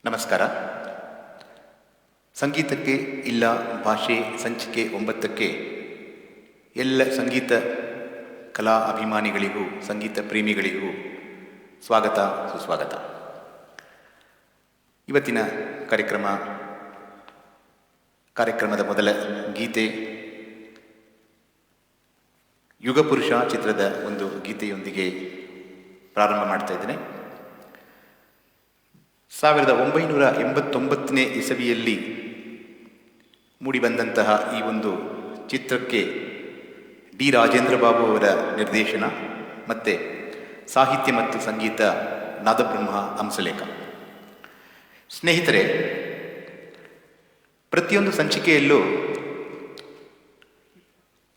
ನಮಸ್ಕಾರ. ಸಂಗೀತಕ್ಕೆ ಇಲ್ಲ ಭಾಷೆ ಸಂಚಿಕೆ 9ಕ್ಕೆ ಎಲ್ಲ ಸಂಗೀತ ಕಲಾ ಅಭಿಮಾನಿಗಳಿಗೂ ಸಂಗೀತ ಪ್ರೇಮಿಗಳಿಗೂ ಸ್ವಾಗತ ಸುಸ್ವಾಗತ. ಇವತ್ತಿನ ಕಾರ್ಯಕ್ರಮದ ಮೊದಲ ಗೀತೆ ಯುಗಪುರುಷ ಚಿತ್ರದ ಒಂದು ಗೀತೆಯೊಂದಿಗೆ ಪ್ರಾರಂಭ ಮಾಡ್ತಾ ಇದ್ದೇನೆ. 1989ನೇ ಇಸವಿಯಲ್ಲಿ ಮೂಡಿಬಂದಂತಹ ಈ ಒಂದು ಚಿತ್ರಕ್ಕೆ ಡಿ ರಾಜೇಂದ್ರ ಬಾಬು ಅವರ ನಿರ್ದೇಶನ ಮತ್ತು ಸಾಹಿತ್ಯ ಮತ್ತು ಸಂಗೀತ ನಾದಬ್ರಹ್ಮ ಹಂಸಲೇಖ. ಸ್ನೇಹಿತರೆ, ಪ್ರತಿಯೊಂದು ಸಂಚಿಕೆಯಲ್ಲೂ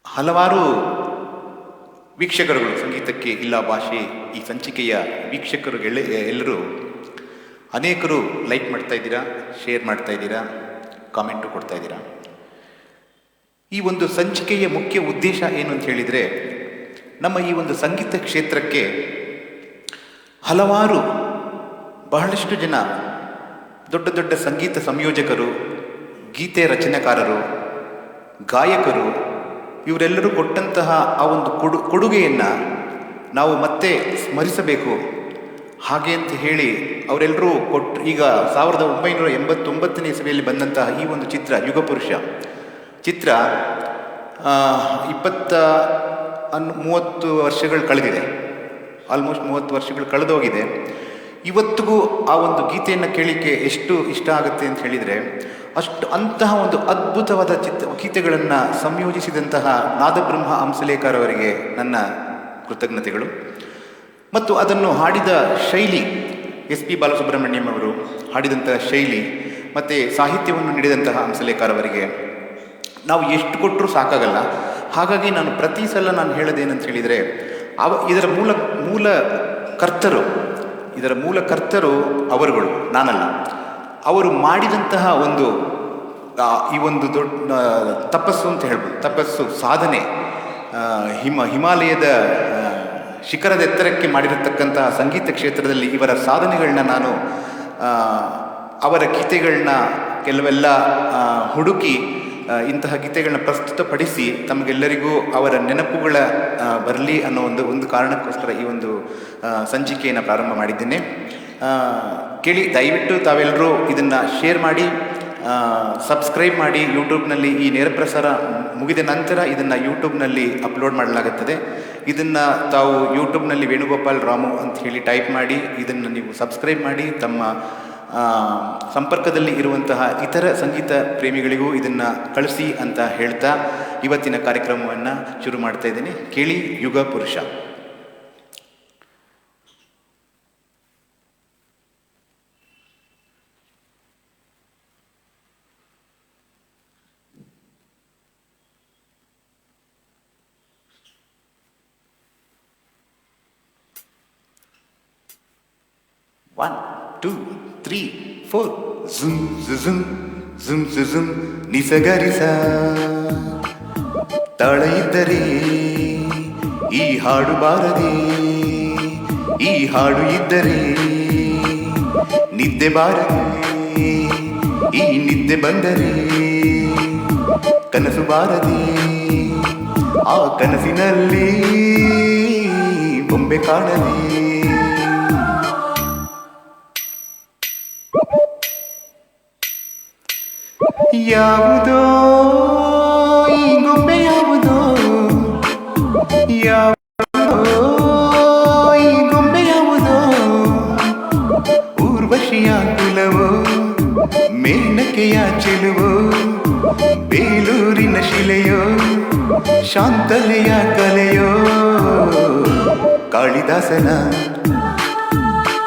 ಹಲವಾರು ವೀಕ್ಷಕರುಗಳು, ಸಂಗೀತಕ್ಕೆ ಇಲ್ಲ ಭಾಷೆ ಈ ಸಂಚಿಕೆಯ ವೀಕ್ಷಕರು ಎಲ್ಲರೂ ಅನೇಕರು ಲೈಕ್ ಮಾಡ್ತಾ ಇದ್ದೀರಾ, ಶೇರ್ ಮಾಡ್ತಾ ಇದ್ದೀರಾ, ಕಾಮೆಂಟು ಕೊಡ್ತಾ ಇದ್ದೀರಾ. ಈ ಒಂದು ಸಂಚಿಕೆಯ ಮುಖ್ಯ ಉದ್ದೇಶ ಏನು ಅಂತ ಹೇಳಿದರೆ, ನಮ್ಮ ಈ ಒಂದು ಸಂಗೀತ ಕ್ಷೇತ್ರಕ್ಕೆ ಬಹಳಷ್ಟು ಜನ ದೊಡ್ಡ ದೊಡ್ಡ ಸಂಗೀತ ಸಂಯೋಜಕರು, ಗೀತೆ ರಚನೆಕಾರರು, ಗಾಯಕರು ಇವರೆಲ್ಲರೂ ಕೊಟ್ಟಂತಹ ಆ ಒಂದು ಕೊಡುಗೆಯನ್ನು ನಾವು ಮತ್ತೆ ಸ್ಮರಿಸಬೇಕು. ಹಾಗೆ ಅಂತ ಹೇಳಿ ಅವರೆಲ್ಲರೂ ಈಗ 1989ನೇ ಇಸವಿಯಲ್ಲಿ ಬಂದಂತಹ ಈ ಒಂದು ಚಿತ್ರ ಯುಗಪುರುಷ ಚಿತ್ರ 30 ವರ್ಷಗಳು ಕಳೆದಿದೆ. ಆಲ್ಮೋಸ್ಟ್ 30 ವರ್ಷಗಳು ಕಳೆದೋಗಿದೆ. ಇವತ್ತಿಗೂ ಆ ಒಂದು ಗೀತೆಯನ್ನು ಕೇಳಲಿಕ್ಕೆ ಎಷ್ಟು ಇಷ್ಟ ಆಗುತ್ತೆ ಅಂತ ಹೇಳಿದರೆ, ಅಂತಹ ಒಂದು ಅದ್ಭುತವಾದ ಗೀತೆಗಳನ್ನು ಸಂಯೋಜಿಸಿದಂತಹ ನಾದಬ್ರಹ್ಮ ಹಂಸಲೇಖರವರಿಗೆ ನನ್ನ ಕೃತಜ್ಞತೆಗಳು. ಮತ್ತು ಅದನ್ನು ಹಾಡಿದ ಶೈಲಿ ಎಸ್ ಪಿ ಬಾಲಸುಬ್ರಹ್ಮಣ್ಯಂ ಅವರು ಹಾಡಿದಂತಹ ಶೈಲಿ ಮತ್ತು ಸಾಹಿತ್ಯವನ್ನು ನೀಡಿದಂತಹ ಹಂಸಲೇಖರವರಿಗೆ ನಾವು ಎಷ್ಟು ಕೊಟ್ಟರೂ ಸಾಕಾಗಲ್ಲ. ಹಾಗಾಗಿ ನಾನು ಪ್ರತಿ ಸಲ ಹೇಳೋದೇನಂತ ಹೇಳಿದರೆ, ಇದರ ಮೂಲ ಕರ್ತರು ಅವರುಗಳು, ನಾನಲ್ಲ. ಅವರು ಮಾಡಿದಂತಹ ಈ ಒಂದು ದೊಡ್ಡ ತಪಸ್ಸು ಅಂತ ಹೇಳ್ಬೋದು, ತಪಸ್ಸು ಸಾಧನೆ, ಹಿಮಾಲಯದ ಶಿಖರದ ಎತ್ತರಕ್ಕೆ ಮಾಡಿರತಕ್ಕಂತಹ ಸಂಗೀತ ಕ್ಷೇತ್ರದಲ್ಲಿ ಇವರ ಸಾಧನೆಗಳನ್ನ ನಾನು ಅವರ ಗೀತೆಗಳನ್ನ ಕೆಲವೆಲ್ಲ ಹುಡುಕಿ ಇಂತಹ ಗೀತೆಗಳನ್ನ ಪ್ರಸ್ತುತಪಡಿಸಿ ತಮಗೆಲ್ಲರಿಗೂ ಅವರ ನೆನಪುಗಳ ಬರಲಿ ಅನ್ನೋ ಒಂದು ಕಾರಣಕ್ಕೋಸ್ಕರ ಈ ಒಂದು ಸಂಚಿಕೆಯನ್ನು ಪ್ರಾರಂಭ ಮಾಡಿದ್ದೇನೆ. ಕೇಳಿ, ದಯವಿಟ್ಟು ತಾವೆಲ್ಲರೂ ಇದನ್ನು ಶೇರ್ ಮಾಡಿ, ಸಬ್ಸ್ಕ್ರೈಬ್ ಮಾಡಿ. ಯೂಟ್ಯೂಬ್ನಲ್ಲಿ ಈ ನೇರ ಪ್ರಸಾರ ಮುಗಿದ ನಂತರ ಇದನ್ನು ಯೂಟ್ಯೂಬ್ನಲ್ಲಿ ಅಪ್ಲೋಡ್ ಮಾಡಲಾಗುತ್ತದೆ. ಇದನ್ನು ತಾವು ಯೂಟ್ಯೂಬ್ನಲ್ಲಿ ವೇಣುಗೋಪಾಲ್ ರಾಮು ಅಂತ ಹೇಳಿ ಟೈಪ್ ಮಾಡಿ ಇದನ್ನು ನೀವು ಸಬ್ಸ್ಕ್ರೈಬ್ ಮಾಡಿ. ತಮ್ಮ ಸಂಪರ್ಕದಲ್ಲಿ ಇರುವಂತಹ ಇತರ ಸಂಗೀತ ಪ್ರೇಮಿಗಳಿಗೂ ಇದನ್ನು ಕಳಿಸಿ ಅಂತ ಹೇಳ್ತಾ ಇವತ್ತಿನ ಕಾರ್ಯಕ್ರಮವನ್ನು ಶುರು ಮಾಡ್ತಾ ಇದ್ದೇನೆ. ಕೇಳಿ, ಯುಗಪುರುಷ. One, two, three, four. Zum, zum, zum, zum, ನಿಸಗರಿಸ. ತಾಳ ಇದ್ದರೆ ಈ ಹಾಡು ಬಾರದೆ, ಈ ಹಾಡು ಇದ್ದರೆ ನಿದ್ದೆ ಬಾರದೆ, ಈ ನಿದ್ದೆ ಬಂದರೆ ಕನಸು ಬಾರದೆ. ಆ ಕನಸಿನಲ್ಲಿ ಬೊಂಬೆ ಕಾಣಲಿ. ಯಾವುದೋ ಈ ಗೊಂಬೆ, ಯಾವುದೋ ಈ ಗೊಂಬೆ, ಯಾವುದೋ ಊರ್ವಶಿಯ ಕುಲವೋ, ಮೇನಕೆಯ ಚೆಲುವೋ, ಬೇಲೂರಿನ ಶಿಲೆಯೋ, ಶಾಂತಲೆಯ ಕಲೆಯೋ, ಕಾಳಿದಾಸನ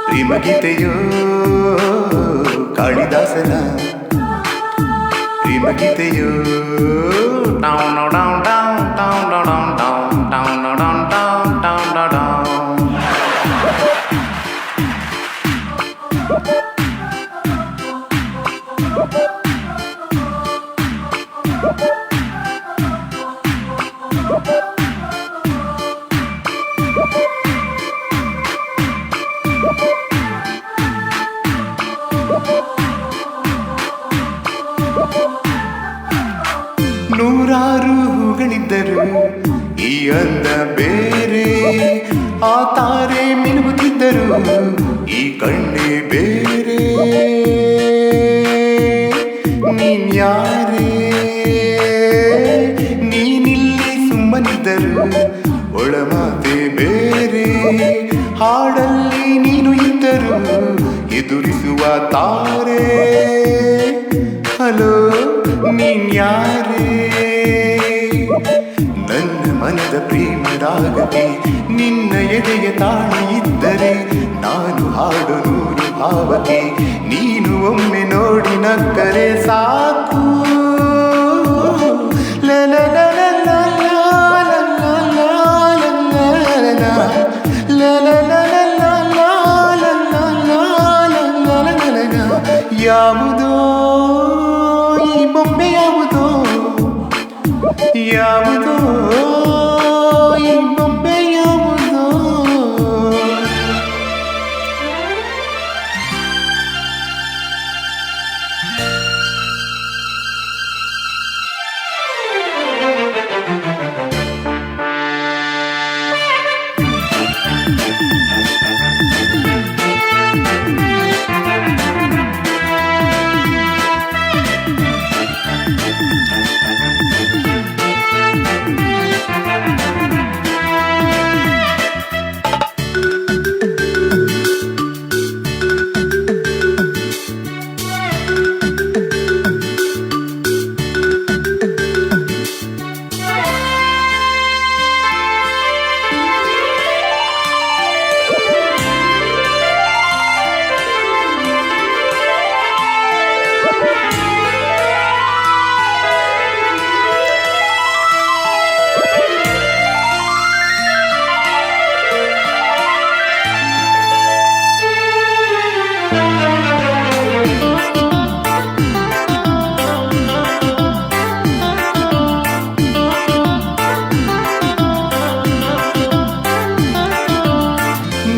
ಪ್ರೇಮಗೀತೆಯೋ, ಕಾಳಿದಾಸನ ಪ್ರೇಮಗೀತೆಯೋ. Down down down down down down down down down down down. ನೂರಾರು ಹೂಗಳಿದ್ದರು ಈ ಅಂದ ಬೇರೆ, ಆ ತಾರೆ ಮಿನುಗುತ್ತಿದ್ದರು ಈ ಕಣ್ಣೆ ಬೇರೆ. ನೀನ್ಯಾರೇ ನೀನಿಲ್ಲಿ ಸುಮ್ಮನಿದ್ದರು ಒಳಮಾತೆ ಬೇರೆ, ಹಾಡಲ್ಲಿ ನೀನು ಇದ್ದರು ಎದುರಿಸುವ ತಾರೆ. ಹಲೋ ನೀನ್ಯಾರೇ ನನ್ನ ಮನದ ಪ್ರೇಮ ರಾಗಕ್ಕೆ ನಿನ್ನ ಎದೆಯ ತಾಳಿ ಇದ್ದರೆ ನಾನು ಹಾಡು ನೂರು ಭಾವಕ್ಕೆ ನೀನು ಒಮ್ಮೆ ನೋಡಿ ನಕ್ಕರೆ ಸಾಕು. ಯಾವುದೋ ಈ ಬೊಂಬೆ ಯಾವುದೋ, ಯಾವುದೋ ಈ ಬೊಂಬೆ ಯಾವುದೋ.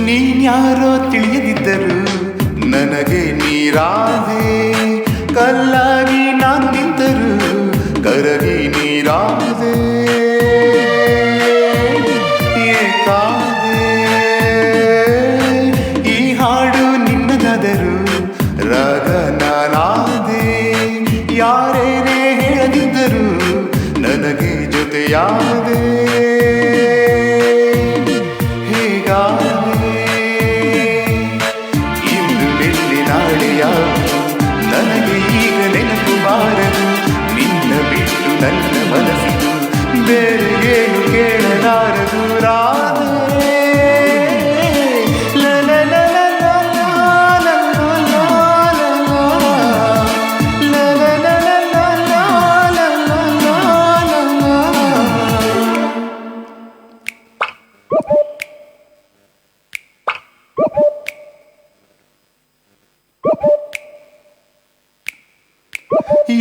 ನೀನ್ಯಾರೋ ತಿಳಿಯದಿದ್ದರು ನನಗೆ ನೀರಾದೆ, ಕಲ್ಲಾಗಿ ನಾನು ನಿಂತರು ಕರಗಿ ನೀರಾದೆ. ಏಕಾದೆ ಈ ಹಾಡು ನಿನ್ನದಾದರು ರಾಗ ನಾನಾದೆ, ಯಾರೇನೇ ಹೇಳದಿದ್ದರು ನನಗೆ ಜೊತೆಯಾದೆ. ನನಗೆ ಈಗ ನೆನಪು ಬಾರದು ನಿನ್ನ ಬಿಟ್ಟು ನನ್ನ ಮನಸ್ಸಿದು ಬೇರೆ ಏನು ಕೇಳಲಾರದು. ರಾಧೆ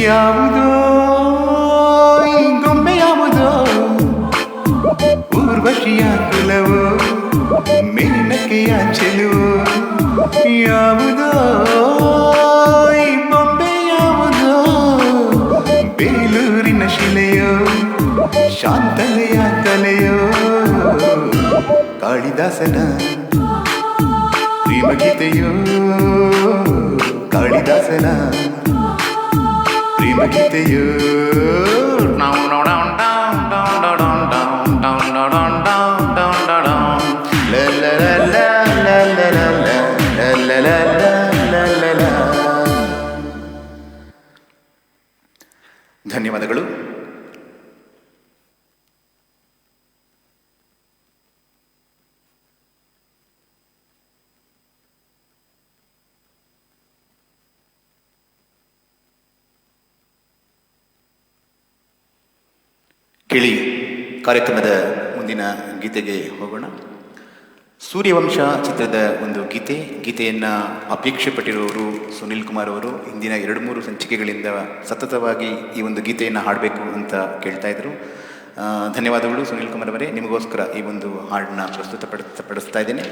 ಯಾವುದೋ ಈ ಗೊಂಬೆ ಯಾವುದೋ, ಊರ್ವಶಿಯ ಕುಲವೋ ಮೇನಕೆಯ ಚೆಲುವೋ. ಯಾವುದೋ ಈ ಬೊಂಬೆ ಯಾವುದೋ, ಬೇಲೂರಿನ ಶಿಲೆಯೋ ಶಾಂತಲೆಯ ಕಲೆಯೋ. ಕಾಳಿದಾಸನ ಪ್ರೇಮಗೀತೆಯೋ, ಕಾಳಿದಾಸನ ಪ್ರೇಮಗೀತೆಯೋ. ಧನ್ಯವಾದಗಳು. ಕೇಳಿ ಕಾರ್ಯಕ್ರಮದ ಮುಂದಿನ ಗೀತೆಗೆ ಹೋಗೋಣ. ಸೂರ್ಯವಂಶ ಚಿತ್ರದ ಒಂದು ಗೀತೆಯನ್ನು ಅಪೇಕ್ಷೆ ಪಟ್ಟಿರುವವರು ಸುನಿಲ್ ಕುಮಾರ್ ಅವರು ಹಿಂದಿನ 2-3 ಸಂಚಿಕೆಗಳಿಂದ ಸತತವಾಗಿ ಈ ಒಂದು ಗೀತೆಯನ್ನು ಹಾಡಬೇಕು ಅಂತ ಕೇಳ್ತಾ ಇದ್ರು. ಧನ್ಯವಾದಗಳು ಸುನಿಲ್ ಕುಮಾರ್ ಅವರೇ, ನಿಮಗೋಸ್ಕರ ಈ ಒಂದು ಹಾಡನ್ನ ಪಡಿಸ್ತಾ ಇದ್ದೇನೆ.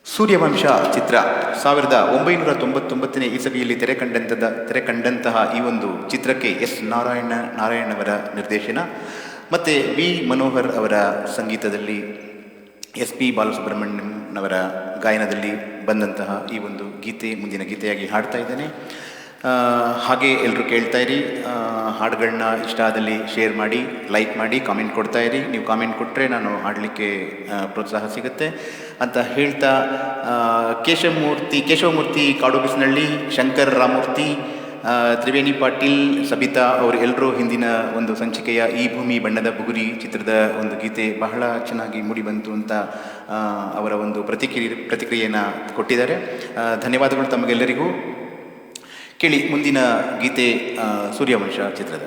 ಸೂರ್ಯವಂಶ ಚಿತ್ರ 1999ನೇ ಇಸವಿಯಲ್ಲಿ ತೆರೆ ಕಂಡಂತಹ ಈ ಒಂದು ಚಿತ್ರಕ್ಕೆ ಎಸ್ ನಾರಾಯಣವರ ನಿರ್ದೇಶನ ಮತ್ತು ವಿ ಮನೋಹರ್ ಅವರ ಸಂಗೀತದಲ್ಲಿ ಎಸ್ ಪಿ ಬಾಲಸುಬ್ರಹ್ಮಣ್ಯಂನವರ ಗಾಯನದಲ್ಲಿ ಬಂದಂತಹ ಈ ಒಂದು ಗೀತೆ ಮುಂದಿನ ಗೀತೆಯಾಗಿ ಹಾಡ್ತಾ ಇದ್ದೇನೆ. ಹಾಗೆ ಎಲ್ಲರೂ ಕೇಳ್ತಾ ಇರಿ. ಹಾಡುಗಳನ್ನ ಇಷ್ಟ ಆದಲ್ಲಿ ಶೇರ್ ಮಾಡಿ, ಲೈಕ್ ಮಾಡಿ, ಕಾಮೆಂಟ್ ಕೊಡ್ತಾ ಇರಿ. ನೀವು ಕಾಮೆಂಟ್ ಕೊಟ್ಟರೆ ನಾನು ಹಾಡಲಿಕ್ಕೆ ಪ್ರೋತ್ಸಾಹ ಸಿಗುತ್ತೆ ಅಂತ ಹೇಳ್ತಾ, ಕೇಶವಮೂರ್ತಿ ಕಾಡುಬಿಸ್ನಳ್ಳಿ, ಶಂಕರ್ ರಾಮೂರ್ತಿ, ತ್ರಿವೇಣಿ ಪಾಟೀಲ್, ಸಬಿತಾ ಅವರು ಎಲ್ಲರೂ ಹಿಂದಿನ ಒಂದು ಸಂಚಿಕೆಯ ಈ ಭೂಮಿ ಬಣ್ಣದ ಬುಗುರಿ ಚಿತ್ರದ ಒಂದು ಗೀತೆ ಬಹಳ ಚೆನ್ನಾಗಿ ಮೂಡಿ ಬಂತು ಅಂತ ಅವರ ಒಂದು ಪ್ರತಿಕ್ರಿಯೆಯನ್ನು ಕೊಟ್ಟಿದ್ದಾರೆ. ಧನ್ಯವಾದಗಳು ತಮಗೆಲ್ಲರಿಗೂ. ಕೇಳಿ ಮುಂದಿನ ಗೀತೆ ಸೂರ್ಯವಂಶ ಚಿತ್ರದ.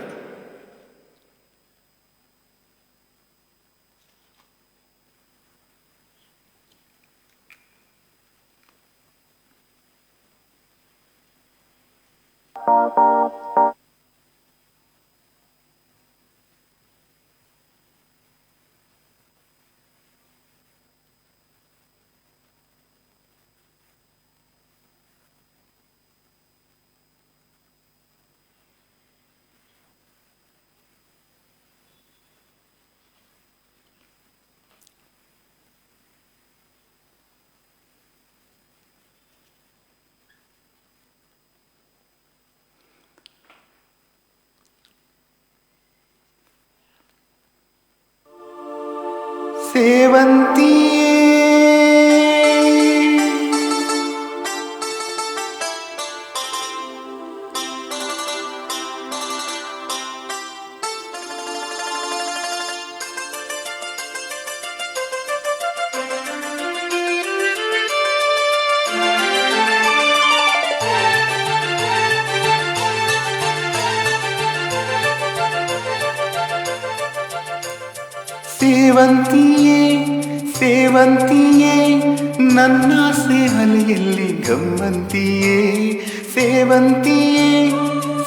ಸೇವಂತಿಯೇ ಸೇವಂತಿಯೇ ಸೇವಂತಿಯೇ ನನ್ನಾಸೆ ಅಲೆಯಲ್ಲಿ ಗಮ್ಮಂತಿಯೇ, ಸೇವಂತಿಯೇ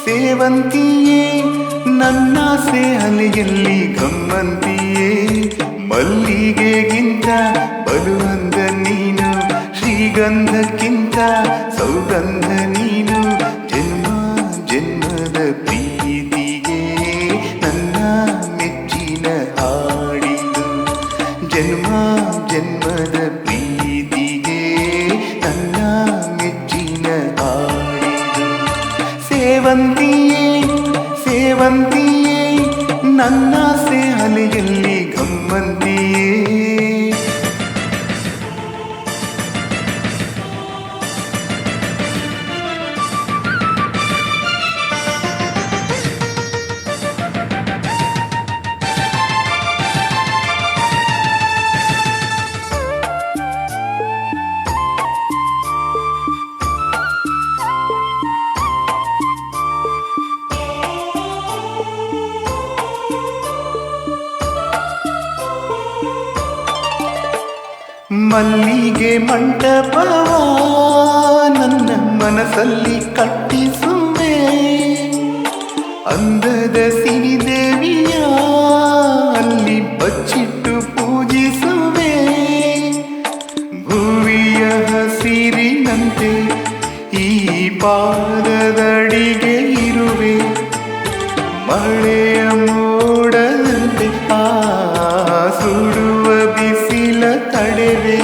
ಸೇವಂತಿಯೇ ನನ್ನಾಸೆ ಅಲೆಯಲ್ಲಿ ಗಮ್ಮಂತಿಯೇ, ಮಲ್ಲಿಗೆಗಿಂತ ಬಲುವಂದ ನೀನು, ಶ್ರೀಗಂಧಕ್ಕಿಂತ ಸೌಗಂಧ ನೀನು, ಜನ್ಮ ಜನ್ಮದ ಪ್ರೀತಿಗೆ ನನ್ನ ಮೆಚ್ಚಿನ ಹಾಡಿದು, ಜನ್ಮ ಜನ್ಮದ ಪ್ರೀತಿಗೆ ನನ್ನ ಮೆಚ್ಚಿನ ಹಾಡಿದು. ಸೇವಂತಿಯೇ ಸೇವಂತಿಯೇ ನನ್ನಾಸೆ ಅಲೆಯಲ್ಲಿ ಗಮ್ಮಂತಿಯೇ. ಮಲ್ಲಿಗೆ ಮಂಟಪವ ನನ್ನ ಮನಸ್ಸಲ್ಲಿ ಕಟ್ಟಿಸುವೆ, ಅಂದದ ಸಿರಿದೇವಿಯ ಅಲ್ಲಿ ಬಚ್ಚಿಟ್ಟು ಪೂಜಿಸುವೆ, ಭುವಿಯ ಹಸಿರಿನಂತೆ ಈ ಪಾದದಡಿಗೆ ಇರುವೆ, ಮಳೆಯ ಮೋಡದಂತೆ ಆ ಸುಡುವ ಬಿಸಿಲ ತಡೆವೆ,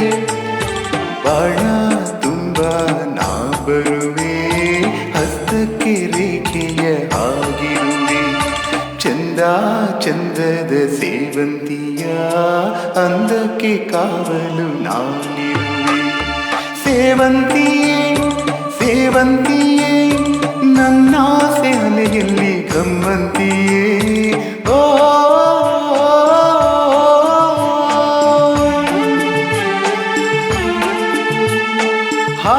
ಬಾಳ ತುಂಬ ನಾ ಬರುವೆ, ಹಸ್ತಕ್ಕೆ ರೇಖೆಯ ಆಗಿರುವೆ, ಚಂದ ಚಂದದ ಸೇವಂತಿಯ ಅಂದಕ್ಕೆ ಕಾವಲು ನಾನಿರುವೆ. ಸೇವಂತಿಯೇ ಸೇವಂತಿಯೇ ನನ್ನಾಸೆ ಅಲೆಯಲ್ಲಿ ಗಮ್ಮಂತಿಯೇ. ಓ ಹಾ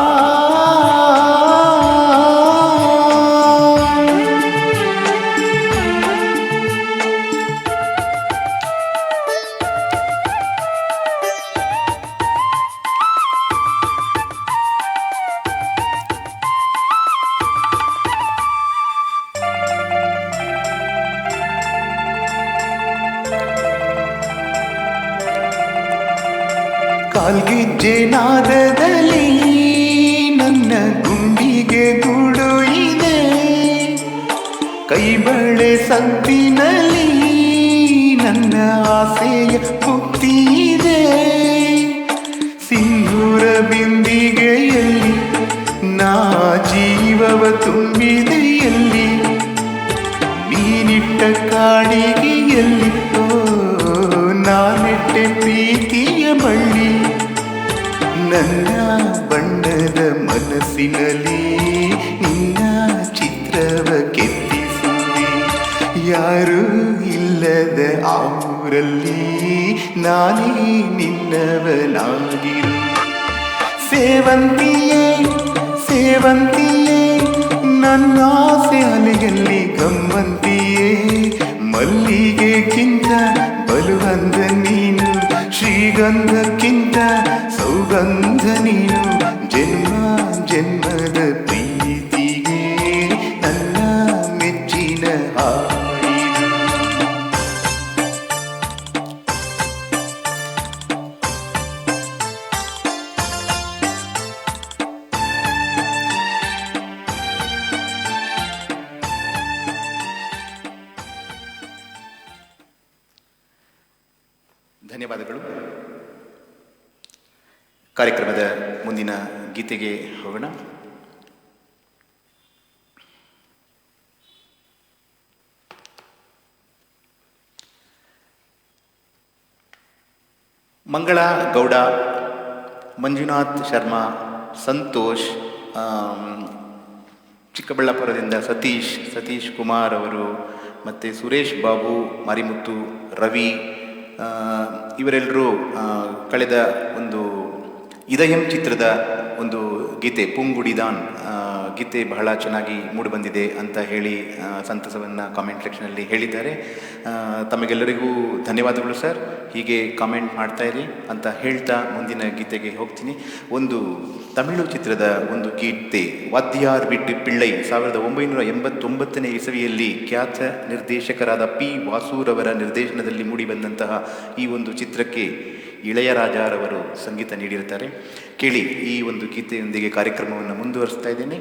ಕಾಲ್ಗೆಜ್ಜೆ ನಾದದಲ್ಲಿ ನನ್ನ ಗುಂಡಿಗೆ ಗೂಡು ಇದೆ, ಕೈಬಳೆ ಸದ್ದಿನಲ್ಲಿ ನನ್ನ ಆಸೆಯ ಮುಕ್ತಿ ಇದೆ. ಸಿಂಧೂರ ಬಿಂದಿಗೆಯಲ್ಲಿ ನಾ ಜೀವವ ತುಂಬಿದೆಯಲ್ಲಿ, ನೀನಿಟ್ಟ ಕಾಡಿಗೆಯಲ್ಲಿ ನಾನೆಟ್ಟೆ ಪ್ರೀತಿಯ ಬಳ್ಳಿ. ನನ್ನ ಬಣ್ಣದ ಮನಸ್ಸಿನಲ್ಲಿ ನಿನ್ನ ಚಿತ್ರವ ಕೆತ್ತಿಸುವೆ, ಯಾರೂ ಇಲ್ಲದ ಆ ಊರಲ್ಲಿ ನಾನೇ ನಿನ್ನವನಾಗಿರು. ಸೇವಂತಿಯೇ ಸೇವಂತಿಯೇ ನನ್ನ ಆಸೆ ಅಲೆಯಲ್ಲಿ ಗಮ್ಮಂತಿಯೇ, ಮಲ್ಲಿಗೆಗಿಂತ ಬಲುವಂದ ನೀನು, ಶ್ರೀಗಂಧಕ್ಕಿಂತ ಸೌಗಂಧ ನೀನು. ಜನ್ಮ ಜನ್ಮದ ಪ್ರೀತಿಗೆ ನನ್ನ ಮೆಚ್ಚಿನ ಹಾಡಿದು. ಧನ್ಯವಾದಗಳು. ಕಾರ್ಯಕ್ರಮದ ಮುಂದಿನ ಗೀತೆಗೆ ಹೋಗೋಣ. ಮಂಗಳಾ ಗೌಡ, ಮಂಜುನಾಥ್ ಶರ್ಮಾ, ಸಂತೋಷ್, ಚಿಕ್ಕಬಳ್ಳಾಪುರದಿಂದ ಸತೀಶ್ ಕುಮಾರ್ ಅವರು, ಮತ್ತು ಸುರೇಶ್ ಬಾಬು, ಮಾರಿಮುತ್ತು, ರವಿ, ಇವರೆಲ್ಲರೂ ಕಳೆದ ಒಂದು ಇದಯಂ ಚಿತ್ರದ ಒಂದು ಗೀತೆ ಪೂಂಗುಡಿದಾನ್ ಗೀತೆ ಬಹಳ ಚೆನ್ನಾಗಿ ಮೂಡಿಬಂದಿದೆ ಅಂತ ಹೇಳಿ ಸಂತಸವನ್ನು ಕಾಮೆಂಟ್ ಸೆಕ್ಷನಲ್ಲಿ ಹೇಳಿದ್ದಾರೆ. ತಮಗೆಲ್ಲರಿಗೂ ಧನ್ಯವಾದಗಳು ಸರ್, ಹೀಗೆ ಕಾಮೆಂಟ್ ಮಾಡ್ತಾಯಿರಿ ಅಂತ ಹೇಳ್ತಾ ಮುಂದಿನ ಗೀತೆಗೆ ಹೋಗ್ತೀನಿ. ಒಂದು ತಮಿಳು ಚಿತ್ರದ ಒಂದು ಗೀತೆ, ವಾದ್ಯಾರ್ ಬಿಟ್ಟು ಪಿಳ್ಳೈ, 1989ನೇ ಇಸವಿಯಲ್ಲಿ ಖ್ಯಾತ ನಿರ್ದೇಶಕರಾದ ಪಿ ವಾಸೂರವರ ನಿರ್ದೇಶನದಲ್ಲಿ ಮೂಡಿಬಂದಂತಹ ಈ ಒಂದು ಚಿತ್ರಕ್ಕೆ ಇಳೆಯರಾಜರವರು ಸಂಗೀತ ನೀಡಿರುತ್ತಾರೆ. ಕೇಳಿ, ಈ ಒಂದು ಗೀತೆಯೊಂದಿಗೆ ಕಾರ್ಯಕ್ರಮವನ್ನು ಮುಂದುವರಿಸ್ತಾ ಇದ್ದೇನೆ.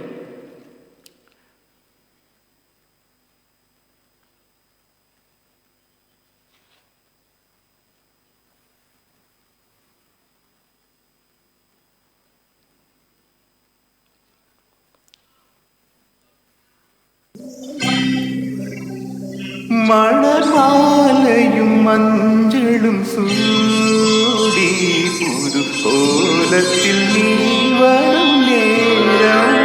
மணமாலையும் மஞ்சளும் சூடி புது கோலத்தில் நீ வரும் நேரம்,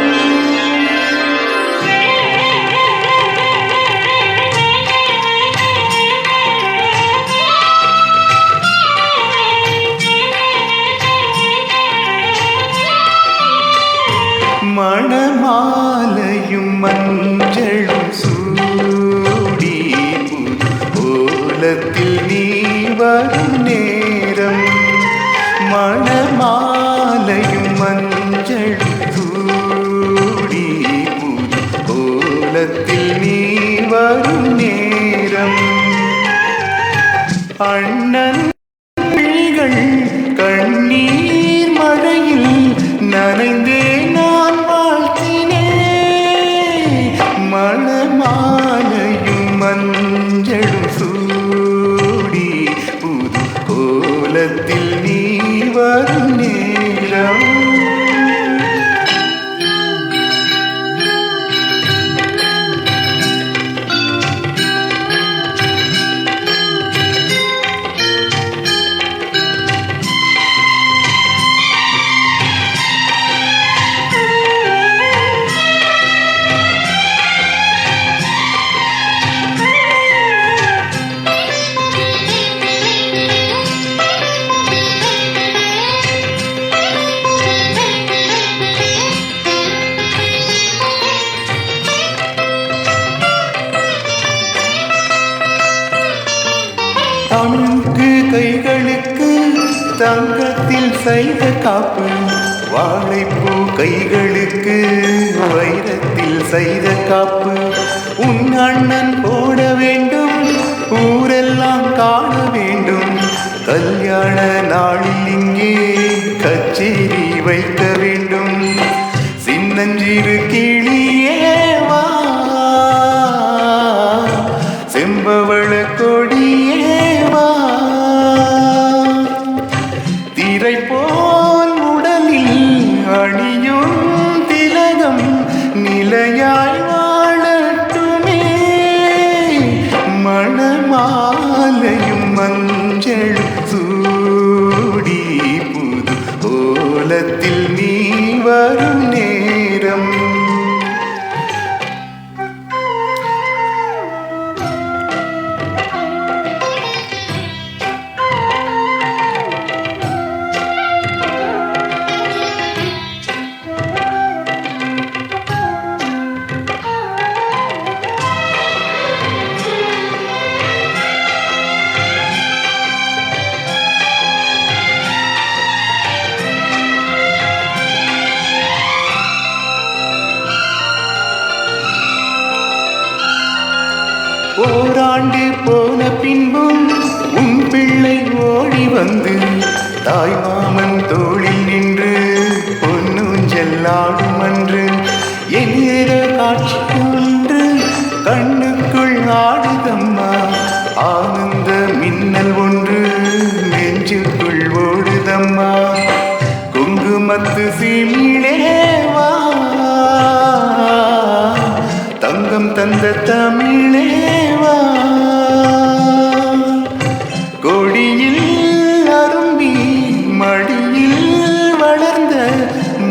மணமாலையும் மஞ்சளும் சூடி கோலத்தில் நீ வரும் நேரம், மணமாலையும் மஞ்சளும் சூடி கோலத்தில் நீ வரும் நேரம், அண்ணன் கண்ணீர் மழையில் நனைந்தே நான் வாழ்த்தினேன், மணமாலையும் மஞ்சளும் சூடி புது கோலத்தில் நீ வரும் நேரம். தங்கு கைகளுக்கு தங்கத்தில் செய்த காப்பு, வாழைப்பூ கைகளுக்கு வைரத்தில் செய்த காப்பு, உன் அண்ணன் போட வேண்டும், ஊரெல்லாம் காண வேண்டும், கல்யாண நாளில் இங்கே வைக்க வேண்டும். சின்னஞ்சிறு கிளியேவா, செம்பவள கொடியேவா, திரை போல் உடலில் அணியும் திலகம் நிலையாய் வாழட்டுமே. மணமாலையும் மஞ்சள் சூடி புது கோலத்தில் நீ வரும் நேரம். ஓராண்டு போன பின்பும் உன் பிள்ளை ஓடி வந்து தாய் மாமன் தோளில் நின்று பொன்னூஞ்செல்லாடும் அன்று எண்ணிற காட்சி ஒன்று கண்ணுக்குள் ஆடுதம்மா. ஆனந்த மின்னல் ஒன்று நெஞ்சுக்குள் ஓடுதம்மா. குங்குமத்து சீமிழேவா, தங்கம் தந்த தமிழேவா, கொடியில் அரும்பி மடியில் வளர்ந்த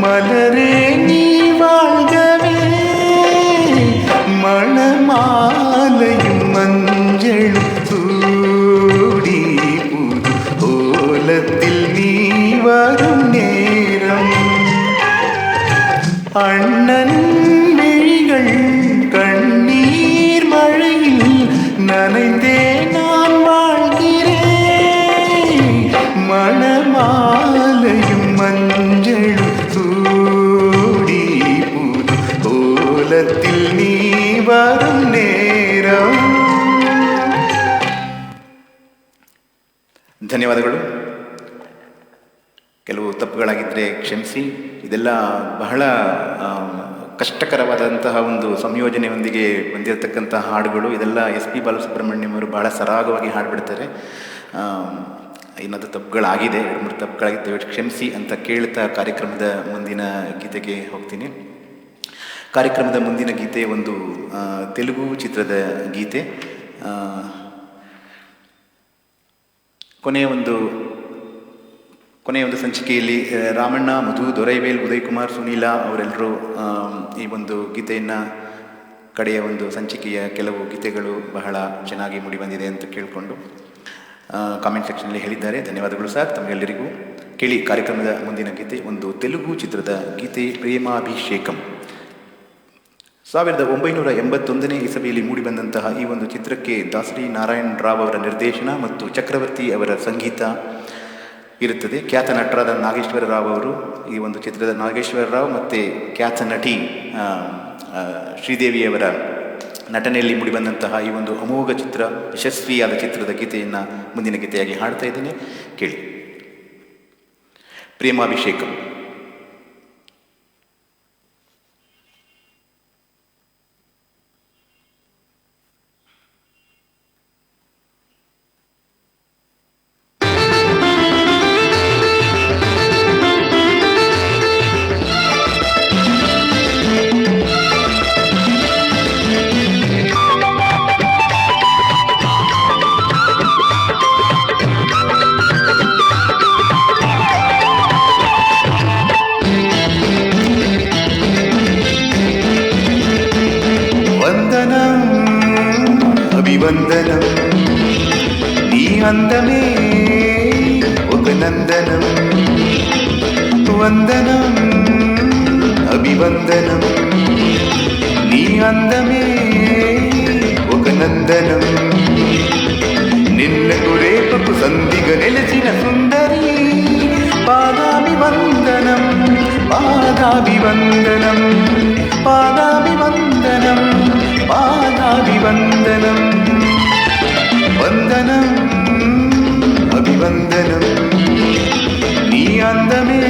மலரே நீ வாழ்கவே. மணமாலையும் மஞ்சளும் சூடி புது கோலத்தில் நீ வரும் நேரம். அண்ணன் விழிகள் கண்ணீர் மழையில் நனைந்தே நான் வாழ்கிறேன். மணமாலையும் மஞ்சளும் சூடி புது கோலத்தில் நீ வரும் நேரம். ಧನ್ಯವಾದಗಳು. ಕೆಲವು ತಪ್ಪುಗಳಾಗಿದ್ದರೆ ಕ್ಷಮಿಸಿ. ಇದೆಲ್ಲ ಬಹಳ ಕಷ್ಟಕರವಾದಂತಹ ಒಂದು ಸಂಯೋಜನೆಯೊಂದಿಗೆ ಬಂದಿರತಕ್ಕಂತಹ ಹಾಡುಗಳು. ಇದೆಲ್ಲ ಎಸ್ ಪಿ ಬಾಲಸುಬ್ರಹ್ಮಣ್ಯಂ ಅವರು ಬಹಳ ಸರಾಗವಾಗಿ ಹಾಡುಬಿಡ್ತಾರೆ. ಏನಾದರೂ ತಪ್ಪುಗಳಾಗಿದೆ, 2-3 ತಪ್ಪುಗಳಾಗಿದ್ದರೆ ಕ್ಷಮಿಸಿ ಅಂತ ಕೇಳ್ತಾ ಕಾರ್ಯಕ್ರಮದ ಮುಂದಿನ ಗೀತೆಗೆ ಹೋಗ್ತೀನಿ. ಕಾರ್ಯಕ್ರಮದ ಮುಂದಿನ ಗೀತೆ ಒಂದು ತೆಲುಗು ಚಿತ್ರದ ಗೀತೆ. ಕೊನೆಯ ಒಂದು ಸಂಚಿಕೆಯಲ್ಲಿ ರಾಮಣ್ಣ, ಮಧು, ದೊರೈವೇಲ್, ಉದಯ್ ಕುಮಾರ್, ಸುನೀಲಾ ಅವರೆಲ್ಲರೂ ಈ ಒಂದು ಗೀತೆಯನ್ನು ಕಡೆಯ ಒಂದು ಸಂಚಿಕೆಯ ಕೆಲವು ಗೀತೆಗಳು ಬಹಳ ಚೆನ್ನಾಗಿ ಮೂಡಿಬಂದಿದೆ ಅಂತ ಕೇಳಿಕೊಂಡು ಕಾಮೆಂಟ್ ಸೆಕ್ಷನಲ್ಲಿ ಹೇಳಿದ್ದಾರೆ. ಧನ್ಯವಾದಗಳು ಸರ್ ತಮಗೆಲ್ಲರಿಗೂ. ಕೇಳಿ ಕಾರ್ಯಕ್ರಮದ ಮುಂದಿನ ಗೀತೆ ಒಂದು ತೆಲುಗು ಚಿತ್ರದ ಗೀತೆ, ಪ್ರೇಮಾಭಿಷೇಕಂ. 1981ನೇ ಇಸವಿಯಲ್ಲಿ ಮೂಡಿಬಂದಂತಹ ಈ ಒಂದು ಚಿತ್ರಕ್ಕೆ ದಾಸರಿ ನಾರಾಯಣ್ ರಾವ್ ಅವರ ನಿರ್ದೇಶನ ಮತ್ತು ಚಕ್ರವರ್ತಿ ಅವರ ಸಂಗೀತ ಇರುತ್ತದೆ. ಖ್ಯಾತ ನಟರಾದ ನಾಗೇಶ್ವರ ರಾವ್ ಅವರು ಈ ಒಂದು ಚಿತ್ರದ, ನಾಗೇಶ್ವರ ರಾವ್ ಮತ್ತು ಖ್ಯಾತ ನಟಿ ಶ್ರೀದೇವಿಯವರ ನಟನೆಯಲ್ಲಿ ಮೂಡಿಬಂದಂತಹ ಈ ಒಂದು ಅಮೋಘ ಚಿತ್ರ, ಯಶಸ್ವಿಯಾದ ಚಿತ್ರದ ಗೀತೆಯನ್ನು ಮುಂದಿನ ಗೀತೆಯಾಗಿ ಹಾಡ್ತಾ ಇದ್ದೇನೆ. ಕೇಳಿ, ಪ್ರೇಮಾಭಿಷೇಕಂ. అభివందనం నీ అందమే ఒక నందనం. వందనం అభివందనం నీ అందమే ఒక నందనం. నిన్నకు రేపకు సంధిగా నిలిచిన సుందరి, పాదాభివందనం పాదాభివందనం పాదాభివందనం పాదాభివందనం. వందనం అభివందనం నీ అందమే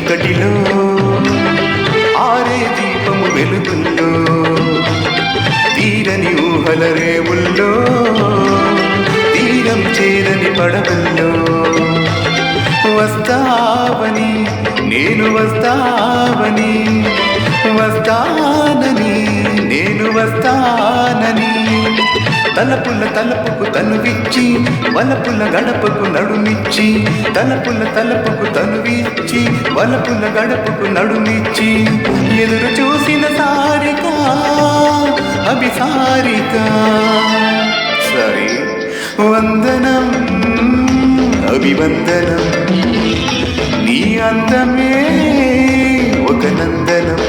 చీకటిలో ఆరే దీపము వెలుగుల్లో తీరని ఊహల రేవుల్లో తీరం చేరని పడవల్లో వస్తావని నేను వస్తావని వస్తానని నేను వస్తానని తలపుల తలపుకు తనువిచ్చి వలపుల గడపకు నడుమిచ్చి తలపుల తలపుకు తనువిచ్చి వలపుల గడపకు నడుమిచ్చి ఎదురు చూసిన సారిక అభిసారిక సరే వందనం అభివందనం నీ అందమే ఒక నందనం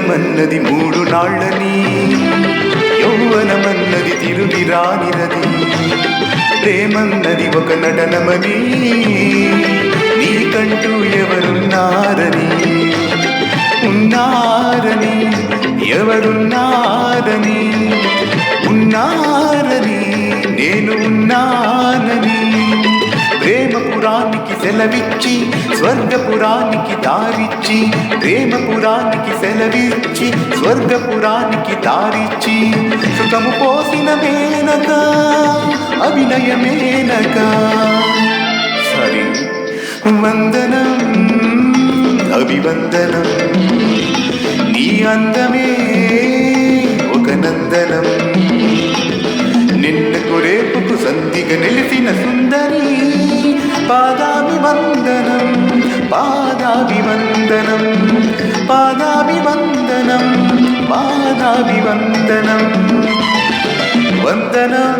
మన్నది మూడు నాళ్ళని యౌవనమన్నది తిరుగి రానిరది ప్రేమన్నది ఒక నటనమని నీకంటూ ఎవరున్నారని ఉన్నారని ఎవరున్నారని ఉన్నారని నేను ఉన్నానని ప్రేమపురానికి సెలవిచ్చి స్వర్గపురానికి దారిచ్చి ప్రేమపురానికి సెలవిచ్చి స్వర్గపురానికి దారిచ్చి సుఖము పోసిన మేనక అభినయమేనక సరి వందనం అభివందనం నీ అందమే ఒక నందనం నిన్నకు రేపుకు సంధిగా నిలిసిన సుందరి పాదాభివందనం పాదాభివందనం పాదాభివందనం పాదాభివందనం వందనం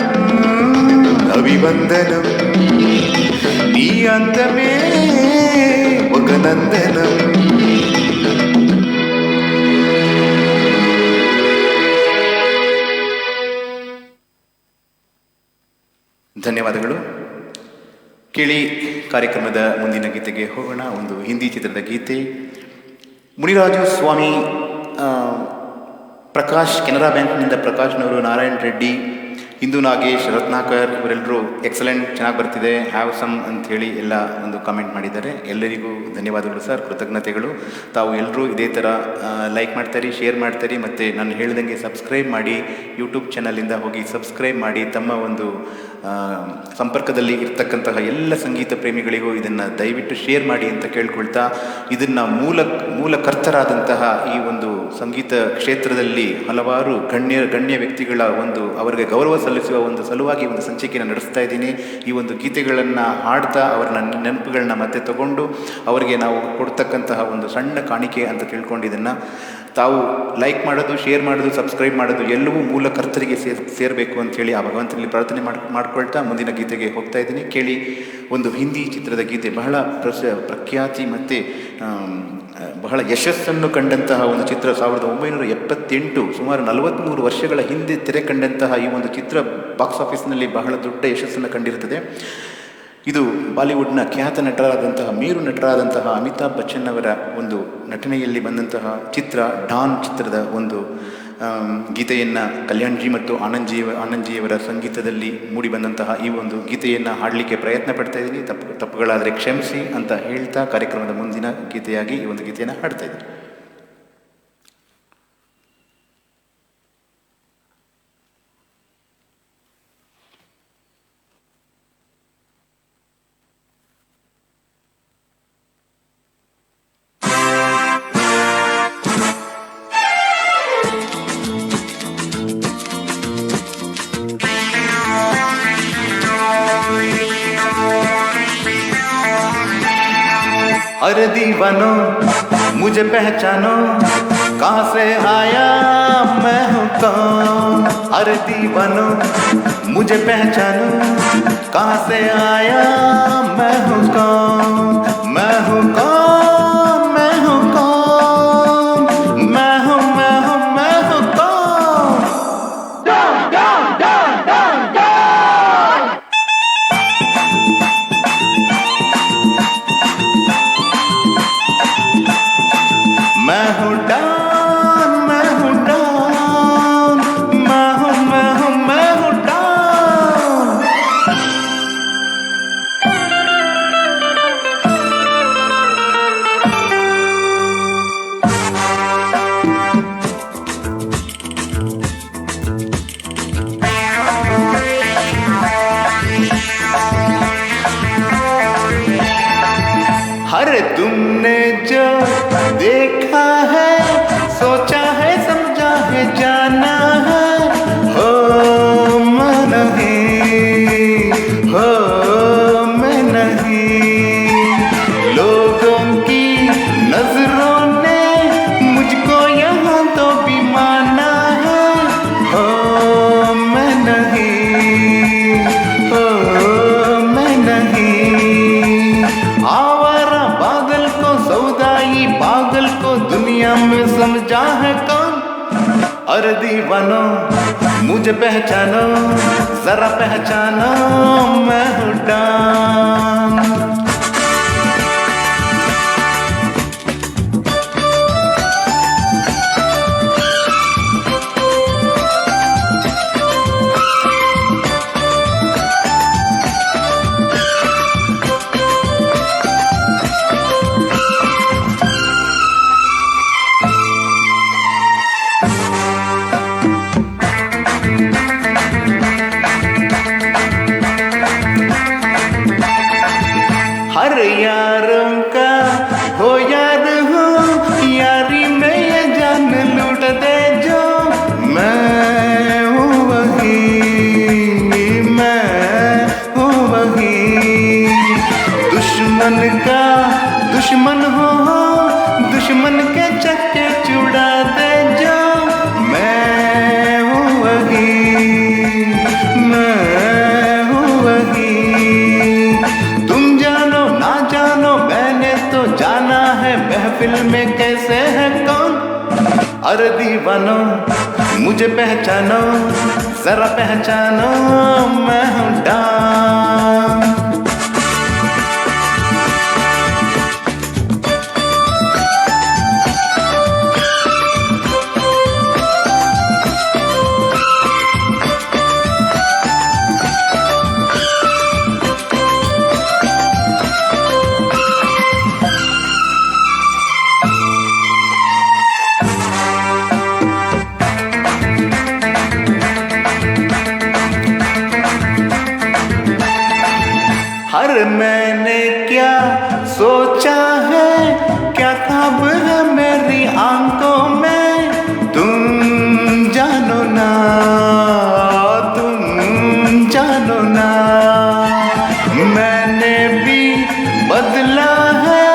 అభివందనం నీ అందమే ఒక నందనం ಧನ್ಯವಾದಗಳು. ಕೇಳಿ ಕಾರ್ಯಕ್ರಮದ ಮುಂದಿನ ಗೀತೆಗೆ ಹೋಗೋಣ. ಒಂದು ಹಿಂದಿ ಚಿತ್ರದ ಗೀತೆ. ಮುನಿರಾಜು ಸ್ವಾಮಿ, ಪ್ರಕಾಶ್, ಕೆನರಾ ಬ್ಯಾಂಕ್ನಿಂದ ಪ್ರಕಾಶ್ನವರು, ನಾರಾಯಣ್ ರೆಡ್ಡಿ, ಇಂದು ನಾಗೇಶ್, ರತ್ನಾಕರ್ ಇವರೆಲ್ಲರೂ ಎಕ್ಸಲೆಂಟ್, ಚೆನ್ನಾಗಿ ಬರ್ತಿದೆ, ಹ್ಯಾವ್ ಸಮ್ ಅಂಥೇಳಿ ಎಲ್ಲ ಒಂದು ಕಾಮೆಂಟ್ ಮಾಡಿದ್ದಾರೆ. ಎಲ್ಲರಿಗೂ ಧನ್ಯವಾದಗಳು ಸರ್, ಕೃತಜ್ಞತೆಗಳು. ತಾವು ಎಲ್ಲರೂ ಇದೇ ಥರ ಲೈಕ್ ಮಾಡ್ತಾರಿ, ಶೇರ್ ಮಾಡ್ತಾರಿ, ಮತ್ತು ನಾನು ಹೇಳ್ದಂಗೆ ಸಬ್ಸ್ಕ್ರೈಬ್ ಮಾಡಿ, ಯೂಟ್ಯೂಬ್ ಚಾನಲಿಂದ ಹೋಗಿ ಸಬ್ಸ್ಕ್ರೈಬ್ ಮಾಡಿ. ತಮ್ಮ ಒಂದು ಸಂಪರ್ಕದಲ್ಲಿ ಇರ್ತಕ್ಕಂತಹ ಎಲ್ಲ ಸಂಗೀತ ಪ್ರೇಮಿಗಳಿಗೂ ಇದನ್ನು ದಯವಿಟ್ಟು ಶೇರ್ ಮಾಡಿ ಅಂತ ಕೇಳ್ಕೊಳ್ತಾ, ಇದನ್ನು ಮೂಲಕರ್ತರಾದಂತಹ ಈ ಒಂದು ಸಂಗೀತ ಕ್ಷೇತ್ರದಲ್ಲಿ ಹಲವಾರು ಗಣ್ಯ ವ್ಯಕ್ತಿಗಳ ಒಂದು ಅವರಿಗೆ ಗೌರವ ಸಲ್ಲಿಸುವ ಒಂದು ಸಲುವಾಗಿ ಒಂದು ಸಂಚಿಕೆಯನ್ನು ನಡೆಸ್ತಾ ಇದ್ದೀನಿ. ಈ ಒಂದು ಗೀತೆಗಳನ್ನು ಹಾಡ್ತಾ ಅವರ ನೆನಪುಗಳನ್ನ ಮತ್ತೆ ತಗೊಂಡು ಅವರಿಗೆ ನಾವು ಕೊಡ್ತಕ್ಕಂತಹ ಒಂದು ಸಣ್ಣ ಕಾಣಿಕೆ ಅಂತ ತಿಳ್ಕೊಂಡು ಇದನ್ನು ತಾವು ಲೈಕ್ ಮಾಡೋದು, ಶೇರ್ ಮಾಡೋದು, ಸಬ್ಸ್ಕ್ರೈಬ್ ಮಾಡೋದು ಎಲ್ಲವೂ ಮೂಲಕರ್ತರಿಗೆ ಸೇರಬೇಕು ಅಂಥೇಳಿ ಆ ಭಗವಂತನಲ್ಲಿ ಪ್ರಾರ್ಥನೆ ಮಾಡ್ಕೊಳ್ತಾ ಮುಂದಿನ ಗೀತೆಗೆ ಹೋಗ್ತಾ ಇದ್ದೀನಿ. ಕೇಳಿ ಒಂದು ಹಿಂದಿ ಚಿತ್ರದ ಗೀತೆ. ಬಹಳ ಪ್ರಖ್ಯಾತಿ ಮತ್ತು ಬಹಳ ಯಶಸ್ಸನ್ನು ಕಂಡಂತಹ ಒಂದು ಚಿತ್ರ. 1978, ಸುಮಾರು 43 ವರ್ಷಗಳ ಹಿಂದೆ ತೆರೆ ಕಂಡಂತಹ ಈ ಒಂದು ಚಿತ್ರ ಬಾಕ್ಸ್ ಆಫೀಸ್ನಲ್ಲಿ ಬಹಳ ದೊಡ್ಡ ಯಶಸ್ಸನ್ನು ಕಂಡಿರುತ್ತದೆ. ಇದು ಬಾಲಿವುಡ್ನ ಖ್ಯಾತ ನಟರಾದಂತಹ, ಮೇರು ನಟರಾದಂತಹ ಅಮಿತಾಬ್ ಬಚ್ಚನ್ ಅವರ ಒಂದು ನಟನೆಯಲ್ಲಿ ಬಂದಂತಹ ಚಿತ್ರ. ಡಾನ್ ಚಿತ್ರದ ಒಂದು ಗೀತೆಯನ್ನು ಕಲ್ಯಾಣ್ಜಿ ಮತ್ತು ಆನಂದ್ಜಿಯವರ ಸಂಗೀತದಲ್ಲಿ ಮೂಡಿ ಬಂದಂತಹ ಈ ಒಂದು ಗೀತೆಯನ್ನು ಹಾಡಲಿಕ್ಕೆ ಪ್ರಯತ್ನ ಪಡ್ತಾ ಇದ್ದೀನಿ. ತಪ್ಪುಗಳಾದರೆ ಕ್ಷಮಿಸಿ ಅಂತ ಹೇಳ್ತಾ ಕಾರ್ಯಕ್ರಮದ ಮುಂದಿನ ಗೀತೆಯಾಗಿ ಈ ಒಂದು ಗೀತೆಯನ್ನು ಹಾಡ್ತಾ ಇದ್ದೀನಿ. अरे दीवानो मुझे पहचानो, कहाँ से आया मैं हूँ कौन, अरे दीवानो मुझे पहचानो, कहाँ से आया मैं हूँ कौन, मैं हूँ कौन, मैं हूँ कौन, मैं हूँ मैं हूँ मैं हूँ कौन। मैं हूँ डॉन, मैं हूँ डॉन, मैं हूँ मैं हूँ मैं हूँ डॉन। हर तुमने जो देखा है, सोचा है, समझा है, जाना है, हो मैं नहीं, हो मैं नहीं। लोगों की नजरों ने मुझको यहाँ तो भी माना है, हो मैं नहीं, हो मैं नहीं। आवारा पागल को, सौदाई पागल को दुनिया में समझा है कौन। अरे दीवानो मुझे पहचानो, जरा पहचानो, मैं हूँ डॉन। हर यारों का हो यार हूँ, यारी में ये जान लूट दे जो। मैं हूँ वही, मैं हूँ वही। दुश्मन का दुश्मन हो, दुश्मन के चक्के छुड़ा दे जो। मैं हूँ वही, मैं हूँ वही। तुम जानो ना जानो, मैंने तो जाना है महफिल में कैसे है कौन। अरे दीवानो मुझे पहचानो, जरा पहचानो, मैं हूँ डॉन। हर मैंने क्या सोचा है, क्या ख्वाब है मेरी आंखों में, तुम जानो ना, तुम जानो ना। मैंने भी बदला है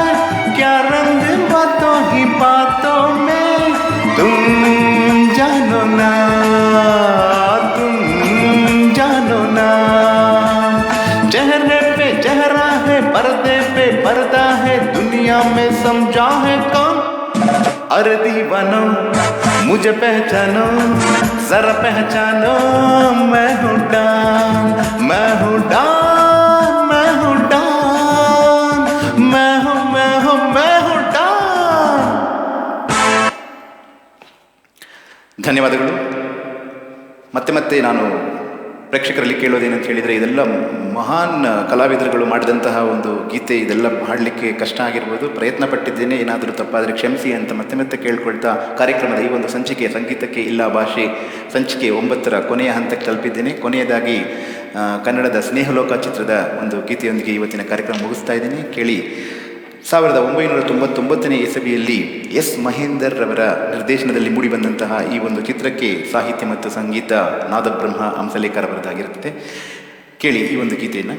क्या रंग बातों ही बातों में, तुम जानो ना, तुम जानो ना। चेहरे पे चेहरा है, पर्दे पे पर्दा है, दुनिया में समझा है कौन। अरे दीवानो मुझे पहचानो, जरा पहचानो, मैं हूँ डॉन, मैं हूँ डॉन, मैं हूँ डॉन, मैं हूँ मैं हूँ मैं हूँ डॉन। ಧನ್ಯವಾದಗಳು. ಮತ್ತೆ ಮತ್ತೆ ನಾನು ಪ್ರೇಕ್ಷಕರಲ್ಲಿ ಕೇಳೋದೇನಂತ ಹೇಳಿದರೆ, ಇದೆಲ್ಲ ಮಹಾನ್ ಕಲಾವಿದರುಗಳು ಮಾಡಿದಂತಹ ಒಂದು ಗೀತೆ. ಇದೆಲ್ಲ ಹಾಡಲಿಕ್ಕೆ ಕಷ್ಟ ಆಗಿರ್ಬೋದು, ಪ್ರಯತ್ನ ಪಟ್ಟಿದ್ದೇನೆ, ಏನಾದರೂ ತಪ್ಪಾದರೆ ಕ್ಷಮಿಸಿ ಅಂತ ಮತ್ತೆ ಮತ್ತೆ ಕೇಳ್ಕೊಳ್ತಾ ಕಾರ್ಯಕ್ರಮದ ಈ ಒಂದು ಸಂಚಿಕೆ ಸಂಗೀತಕ್ಕೆ ಇಲ್ಲ ಭಾಷೆ ಸಂಚಿಕೆ 9ರ ಕೊನೆಯ ಹಂತಕ್ಕೆ ತಲುಪಿದ್ದೇನೆ. ಕೊನೆಯದಾಗಿ ಕನ್ನಡದ ಸ್ನೇಹಲೋಕ ಚಿತ್ರದ ಒಂದು ಗೀತೆಯೊಂದಿಗೆ ಇವತ್ತಿನ ಕಾರ್ಯಕ್ರಮ ಮುಗಿಸ್ತಾ ಇದ್ದೀನಿ. ಕೇಳಿ. 1999ನೇ ಇಸವಿಯಲ್ಲಿ ಎಸ್ ಮಹೇಂದರ್ ರವರ ನಿರ್ದೇಶನದಲ್ಲಿ ಮೂಡಿಬಂದಂತಹ ಈ ಒಂದು ಚಿತ್ರಕ್ಕೆ ಸಾಹಿತ್ಯ ಮತ್ತು ಸಂಗೀತ ನಾದಬ್ರಹ್ಮ ಹಂಸಲೇಖರ್ ಅವರದಾಗಿರುತ್ತೆ. ಕೇಳಿ ಈ ಒಂದು ಗೀತೆಯನ್ನು.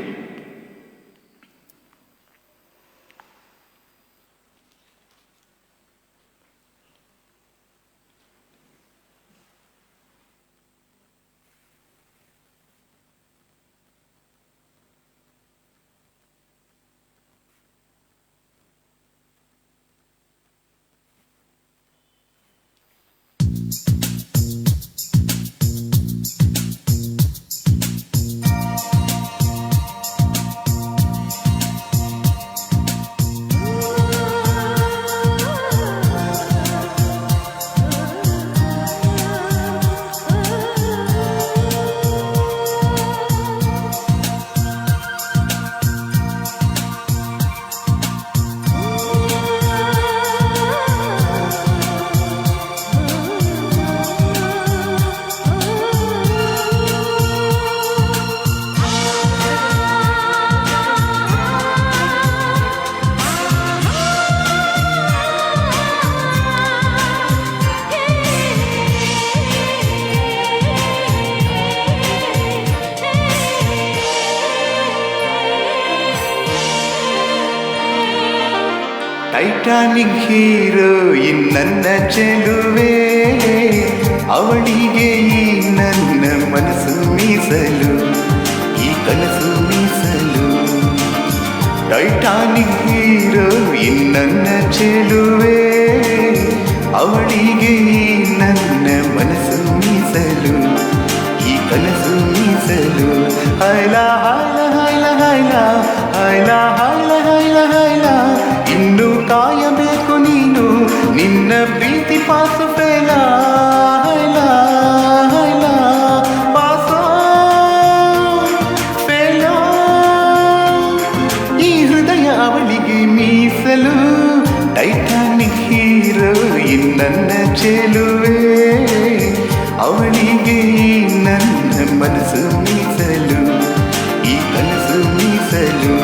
ಟೈಟಾನಿಕ್ ಹೀರೋಯಿನ್ ನನ್ನ ಚೆಲುವೆ, ಅವಳಿಗೆ ಈ ನನ್ನ ಮನಸ್ಸು ಮೀಸಲು, ಈ ಕನಸು ಮೀಸಲು. ಟೈಟಾನಿಕ್ ಹೀರೋಯಿನ್ ನನ್ನ ಚೆಲುವೆ, ಅವಳಿಗೆ ಈ ನನ್ನ ಮನಸ್ಸು ಮೀಸಲು, ಈ ಕನಸು ಮೀಸಲು. ಹೈಲ ಹೈಲ ಹೈಲ ಹೈಲ ಹೈಲ ಹೈಲ ಹೈಲ ಹೈಲ, ಇನ್ನು ಕಾಯಬೇಕು ನೀನು ನಿನ್ನ ಪ್ರೀತಿ ಪಾಸು ಫೇಲ. ಹೈಲ ಹೈಲ ಪಾಸೋ ಫೇಲ, ಈ ಹೃದಯ ಅವಳಿಗೆ ಮೀಸಲು. ಟೈಟಾನಿಕ್ ಹೀರೋಯಿನ್ ನನ್ನ ಚೆಲುವೆ, ಅವಳಿಗೆ ನನ್ನ ಮನಸ್ಸು ಮೀಸಲು, ಈ ಕನಸು ಮೀಸಲು.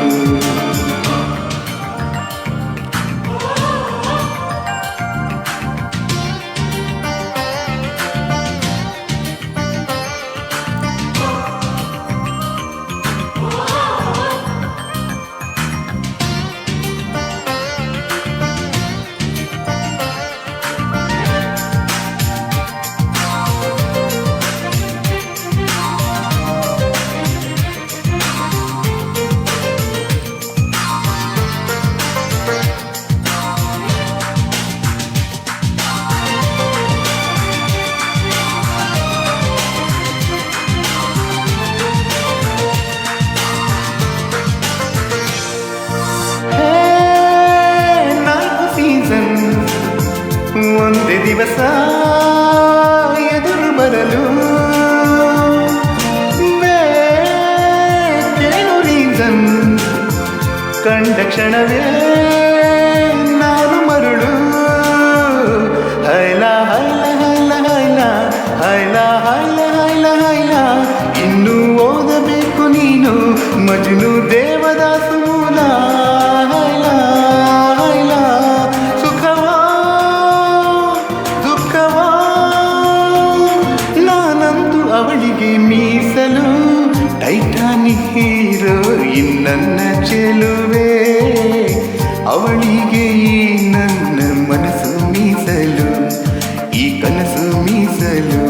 ಒಂದೇ ದಿವಸ ಎದುರು ಬರಲು ಬೇಕೇನು ರೀಸನ್, ಕಂಡ ಕ್ಷಣವೇ ನಾನು ಮರುಳು. ಹೈಲ ಹೈಲ ಹೈಲ ಹೈಲ ಹೈಲ ಹೈಲ ಹೈಲ ಹೈಲ, ಇನ್ನು ಓದಬೇಕು ನೀನು ಮಜ್ನು ದೇವದಾಸು ಮೂಲ. ಹೈಲ ಹೈಲ ಸುಖವಾ ದುಃಖವಾ, ನಾನಂತೂ ಅವಳಿಗೆ ಮೀಸಲು. ಟೈಟಾನಿಕ್ ಹೀರೋಯಿನ್ ನನ್ನ ಚೆಲುವೆ, ಅವಳಿಗೆ ಈ ನನ್ನ ಮನಸ್ಸು ಮೀಸಲು, ಈ ಕನಸು ಮೀಸಲು.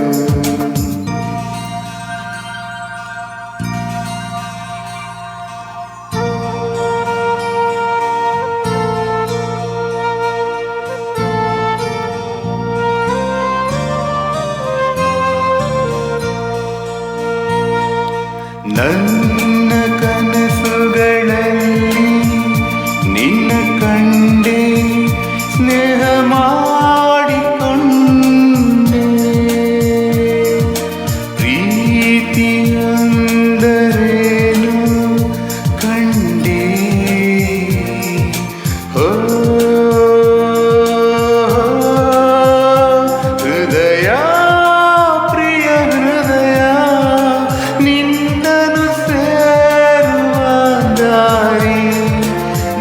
ನನ್ನ ಕನಸುಗಳಲ್ಲಿ ನಿನ್ನ ಕಂಡೆ, ಸ್ನೇಹ ಮಾಡಿಕೊಂಡೆ, ಪ್ರೀತಿಯಂದರೇನು ಕಂಡೆ. ಹೋ ಹೃದಯ ಪ್ರಿಯ ಹೃದಯ, ನಿನ್ನನು ಸೇರುವ ದಾರಿ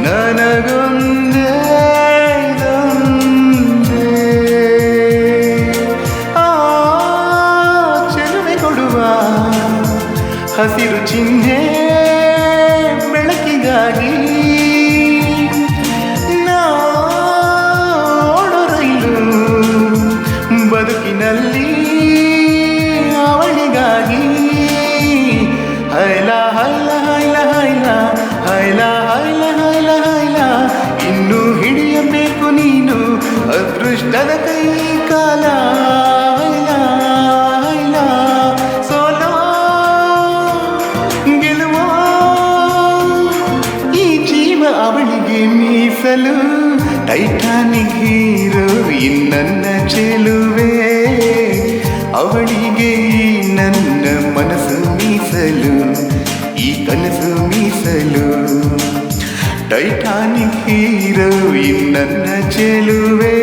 ನನಗೊಂದೇ ದೊಂದೇ. ಆ ಚೆಲುವೆ ಕೊಡುವ ಹಸಿರು ಚಿಹ್ನೆ ಬೆಳಕಿಗಾಗಿ, ನೋಡು ರೈಲು ಬದುಕಿನಲ್ಲಿ ಅವಳಿಗಾಗಿ. ಹೈಲ ಹೈಲ ಹೈಲ ಹೈಲ ಹೈಲ ಹೈಲ ಹೈಲ ಹೈಲ, ಇನ್ನು ಹಿಡಿಯಬೇಕು ನೀನು ಅದೃಷ್ಟದ ಕೈ ಕಾಲ. ಹೈಲ ಹೈಲ ಸೋಲೋ ಗೆಲುವೋ, ಈ ಜೀವ ಅವಳಿಗೆ ಮೀಸಲು. ಟೈಟಾನಿಕ್ ಹೀರೋಯಿನ್ ನನ್ನ ಚೆಲುವೆ, ಅವಳಿಗೆ ಈ ನನ್ನ ಮನಸ್ಸು ಮೀಸಲು, ಈ ಕನಸು ಮೀಸಲು. ಟೈಟಾನಿಕ್ ಹೀರೋಯಿನ್ ನನ್ನ ಚೆಲುವೆ,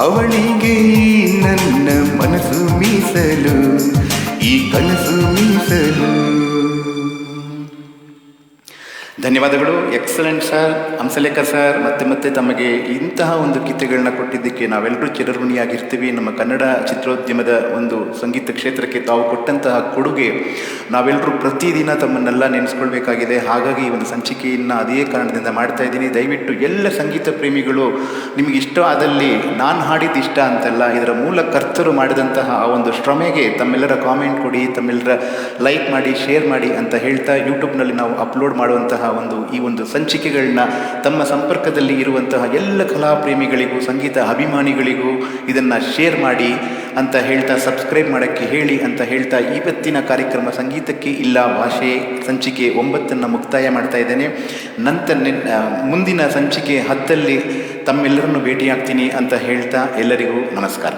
ಅವಳಿಗೆ ಈ ನನ್ನ ಮನಸ್ಸು ಮೀಸಲು, ಈ ಕನಸು ಮೀಸಲು. ಧನ್ಯವಾದಗಳು. Excellent sir, Hamsalekha sir. ಮತ್ತೆ ತಮಗೆ ಇಂತಹ ಒಂದು ಗೀತೆಗಳನ್ನ ಕೊಟ್ಟಿದ್ದಕ್ಕೆ ನಾವೆಲ್ಲರೂ ಚಿರಋಣಿಯಾಗಿರ್ತೀವಿ. ನಮ್ಮ ಕನ್ನಡ ಚಿತ್ರೋದ್ಯಮದ ಒಂದು ಸಂಗೀತ ಕ್ಷೇತ್ರಕ್ಕೆ ತಾವು ಕೊಟ್ಟಂತಹ ಕೊಡುಗೆ ನಾವೆಲ್ಲರೂ ಪ್ರತಿದಿನ ತಮ್ಮನ್ನೆಲ್ಲ ನೆನೆಸ್ಕೊಳ್ಬೇಕಾಗಿದೆ. ಹಾಗಾಗಿ ಈ ಒಂದು ಸಂಚಿಕೆಯನ್ನು ಅದೇ ಕಾರಣದಿಂದ ಮಾಡ್ತಾ ಇದ್ದೀನಿ. ದಯವಿಟ್ಟು ಎಲ್ಲ ಸಂಗೀತ ಪ್ರೇಮಿಗಳು ನಿಮಗೆ ಇಷ್ಟ ಆದಲ್ಲಿ ನಾನು ಹಾಡಿದ್ದು ಇಷ್ಟ ಅಂತಲ್ಲ, ಇದರ ಮೂಲ ಕರ್ತರು ಮಾಡಿದಂತಹ ಆ ಒಂದು ಶ್ರಮೆಗೆ ತಮ್ಮೆಲ್ಲರ ಕಾಮೆಂಟ್ ಕೊಡಿ, ತಮ್ಮೆಲ್ಲರ ಲೈಕ್ ಮಾಡಿ, ಶೇರ್ ಮಾಡಿ ಅಂತ ಹೇಳ್ತಾ, ಯೂಟ್ಯೂಬ್ನಲ್ಲಿ ನಾವು ಅಪ್ಲೋಡ್ ಮಾಡುವಂತಹ ಈ ಒಂದು ಸಂಚಿಕೆಗಳನ್ನ ತಮ್ಮ ಸಂಪರ್ಕದಲ್ಲಿ ಇರುವಂತಹ ಎಲ್ಲ ಕಲಾಪ್ರೇಮಿಗಳಿಗೂ, ಸಂಗೀತ ಅಭಿಮಾನಿಗಳಿಗೂ ಇದನ್ನು ಶೇರ್ ಮಾಡಿ ಅಂತ ಹೇಳ್ತಾ, ಸಬ್ಸ್ಕ್ರೈಬ್ ಮಾಡೋಕ್ಕೆ ಹೇಳಿ ಅಂತ ಹೇಳ್ತಾ, ಇವತ್ತಿನ ಕಾರ್ಯಕ್ರಮ ಸಂಗೀತಕ್ಕೆ ಇಲ್ಲ ಭಾಷೆ ಸಂಚಿಕೆ 9 ಮುಕ್ತಾಯ ಮಾಡ್ತಾ ಇದ್ದೇನೆ. ಮುಂದಿನ ಸಂಚಿಕೆ 10 ತಮ್ಮೆಲ್ಲರನ್ನು ಭೇಟಿಯಾಗ್ತೀನಿ ಅಂತ ಹೇಳ್ತಾ ಎಲ್ಲರಿಗೂ ನಮಸ್ಕಾರ.